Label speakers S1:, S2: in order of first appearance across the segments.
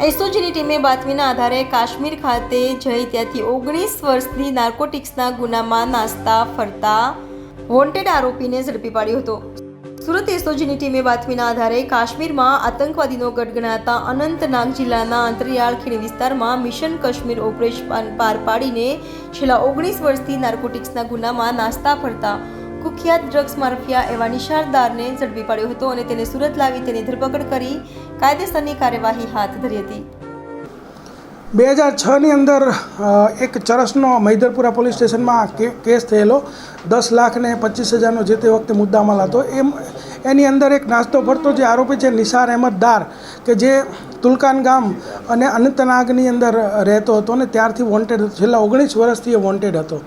S1: એસઓજીની ટીમે બાતમીના આધારે કાશ્મીર ખાતે જઈ ત્યાંથી 19 વર્ષની નાર્કોટિક્સના ગુનામાં નાસ્તા ફરતા વોન્ટેડ આરોપીને ઝડપી પાડ્યો હતો। સુરત એસઓજીની ટીમે બાતમીના આધારે કાશ્મીરમાં આતંકવાદીનો ગઢ ગણાતા અનંતનાગ જિલ્લાના અંતરિયાળ ખીણ વિસ્તારમાં મિશન કાશ્મીર ઓપરેશન પાર પાડીને છેલ્લા 19 વર્ષથી નાર્કોટિક્સના ગુનામાં નાસ્તા ફરતા કુખ્યાત ડ્રગ્સ માફિયા એવા નિશાનદારને ઝડપી પાડ્યો હતો અને તેને સુરત લાવી તેની ધરપકડ કરી કાયદેસરની કાર્યવાહી હાથ ધરી હતી।
S2: 2006ની અંદર એક ચરસનો મૈદરપુરા પોલીસ સ્ટેશનમાં કેસ થયેલો 10 લાખ ને 25,000નો જે તે વખતે મુદ્દામાલ હતો। એની અંદર એક નાસ્તો ફરતો જે આરોપી છે નિસાર અહેમદ દાર કે જે તુલકાન ગામ અને અનંતનાગની અંદર રહેતો હતો અને ત્યારથી વોન્ટેડ છેલ્લા 19 વર્ષથી એ વોન્ટેડ હતો।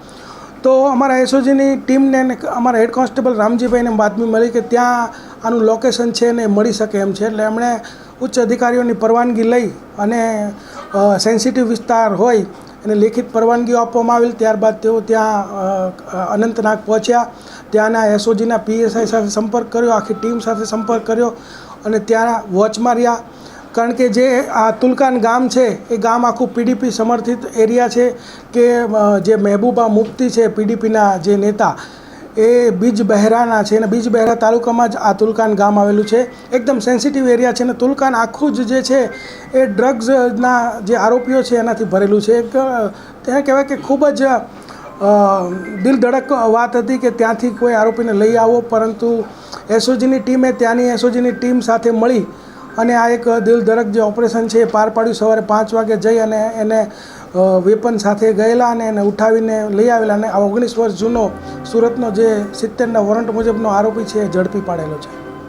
S2: તો અમારા એસઓજીની ટીમને અમારા હેડ કોન્સ્ટેબલ રામજીભાઈને બાતમી મળી કે ત્યાં આનું લોકેશન છે ને મળી શકે એમ છે, એટલે એમણે ઉચ્ચ અધિકારીઓની પરવાનગી લઈ અને સેન્સિટિવ વિસ્તાર હોય અને લેખિત પરવાનગીઓ આપવામાં આવેલ। ત્યારબાદ તેઓ ત્યાં અનંતનાગ પહોંચ્યા, ત્યાંના એસઓજીના પીએસઆઈ સાથે સંપર્ક કર્યો, આખી ટીમ સાથે સંપર્ક કર્યો અને ત્યાં વોચમાં રહ્યા। કારણ કે જે આ તુલકાન ગામ છે એ ગામ આખું પીડીપી સમર્થિત એરિયા છે કે જે મહેબૂબા મુફ્તી છે પીડીપીના જે નેતા એ બીજબહેરાના છે અને બીજબહેરા તાલુકામાં જ આ તુલકાન ગામ આવેલું છે। એકદમ સેન્સિટિવ એરિયા છે અને તુલકાન આખું જ જે છે એ ડ્રગ્સના જે આરોપીઓ છે એનાથી ભરેલું છે। એક તેને કહેવાય કે ખૂબ જ દિલ ધડક વાત હતી કે ત્યાંથી કોઈ આરોપીને લઈ આવો, પરંતુ એસઓજીની ટીમે ત્યાંની એસઓજીની ટીમ સાથે મળી અને આ એક દિલ ધડક જે ઓપરેશન છે એ પાર પાડ્યું। સવારે 5 વાગે જઈ અને એને વેપન સાથે ગયેલા અને એને ઉઠાવીને લઈ આવેલા અને આ 19 વર્ષ જૂનો સુરતનો જે 70ના વોરંટ મુજબનો આરોપી છે એ ઝડપી પાડેલો છે।